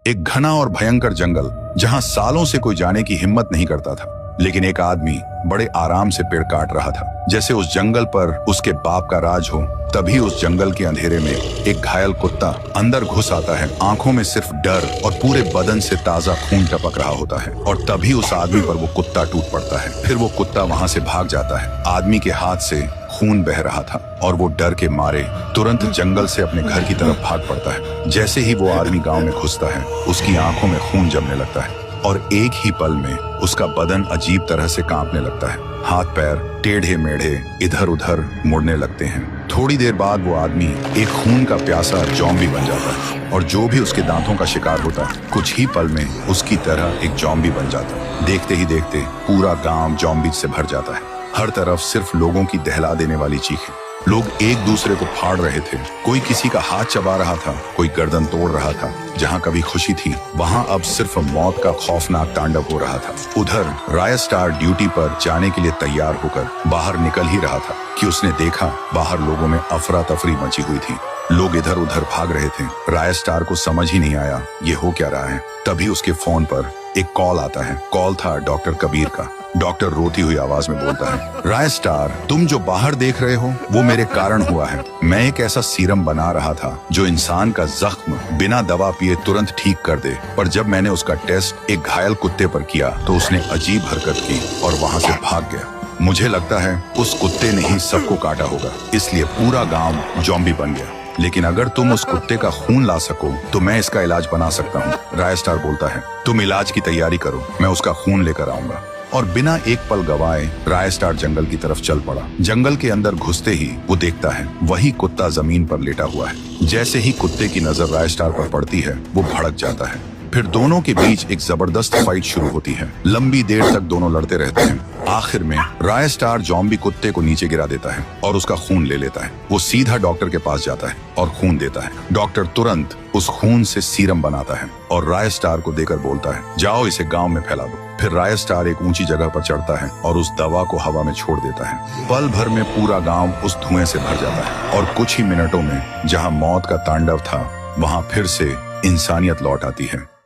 एक घना और भयंकर जंगल जहां सालों से कोई जाने की हिम्मत नहीं करता था। लेकिन एक आदमी बड़े आराम से पेड़ काट रहा था, जैसे उस जंगल पर उसके बाप का राज हो। तभी उस जंगल के अंधेरे में एक घायल कुत्ता अंदर घुस आता है। आंखों में सिर्फ डर और पूरे बदन से ताजा खून टपक रहा होता है। और तभी उस आदमी पर वो कुत्ता टूट पड़ता है। फिर वो कुत्ता वहां से भाग जाता है। आदमी के हाथ से खून बह रहा था और वो डर के मारे तुरंत जंगल से अपने घर की तरफ भाग पड़ता है। जैसे ही वो आदमी गांव में घुसता है, उसकी आंखों में खून जमने लगता है और एक ही पल में उसका बदन अजीब तरह से कांपने लगता है। हाथ पैर टेढ़े मेढ़े इधर उधर मुड़ने लगते हैं। थोड़ी देर बाद वो आदमी एक खून का प्यासा जॉम्बी बन जाता है और जो भी उसके दांतों का शिकार होता है, कुछ ही पल में उसकी तरह एक जॉम्बी बन जाता है। देखते ही देखते पूरा गांव जॉम्बी से भर जाता है। हर तरफ सिर्फ लोगों की दहला देने वाली चीखें। लोग एक दूसरे को फाड़ रहे थे। कोई किसी का हाथ चबा रहा था, कोई गर्दन तोड़ रहा था। जहां कभी खुशी थी, वहां अब सिर्फ मौत का खौफनाक तांडव हो रहा था। उधर रायस्टार ड्यूटी पर जाने के लिए तैयार होकर बाहर निकल ही रहा था कि उसने देखा बाहर लोगों में अफरा तफरी मची हुई थी। लोग इधर उधर भाग रहे थे। रायस्टार को समझ ही नहीं आया ये हो क्या रहा है। तभी उसके फोन पर एक कॉल आता है। कॉल था डॉक्टर कबीर का। डॉक्टर रोती हुई आवाज में बोलता है, रायस्टार, तुम जो बाहर देख रहे हो वो मेरे कारण हुआ है। मैं एक ऐसा सीरम बना रहा था जो इंसान का जख्म बिना दवा पिए तुरंत ठीक कर दे। पर जब मैंने उसका टेस्ट एक घायल कुत्ते पर किया तो उसने अजीब हरकत की और वहां से भाग गया। मुझे लगता है उस कुत्ते ने ही सबको काटा होगा, इसलिए पूरा गांव जॉम्बी बन गया। लेकिन अगर तुम उस कुत्ते का खून ला सको तो मैं इसका इलाज बना सकता हूँ। रायस्टार बोलता है, तुम इलाज की तैयारी करो, मैं उसका खून लेकर आऊंगा। और बिना एक पल गवाए रायस्टार जंगल की तरफ चल पड़ा। जंगल के अंदर घुसते ही वो देखता है वही कुत्ता जमीन पर लेटा हुआ है। जैसे ही कुत्ते की नजर रायस्टार पर पड़ती है, वो भड़क जाता है। फिर दोनों के बीच एक जबरदस्त फाइट शुरू होती है। लंबी देर तक दोनों लड़ते रहते हैं। आखिर में रायस्टार जॉम्बी कुत्ते को नीचे गिरा देता है और उसका खून ले लेता है। वो सीधा डॉक्टर के पास जाता है और खून देता है। डॉक्टर तुरंत उस खून से सीरम बनाता है और रायस्टार को देकर बोलता है, जाओ इसे गांव में फैला दो। फिर रायस्टार एक ऊंची जगह पर चढ़ता है और उस दवा को हवा में छोड़ देता है। पल भर में पूरा गांव उस धुएं से भर जाता है और कुछ ही मिनटों में जहां मौत का तांडव था, वहां फिर से इंसानियत लौट आती है।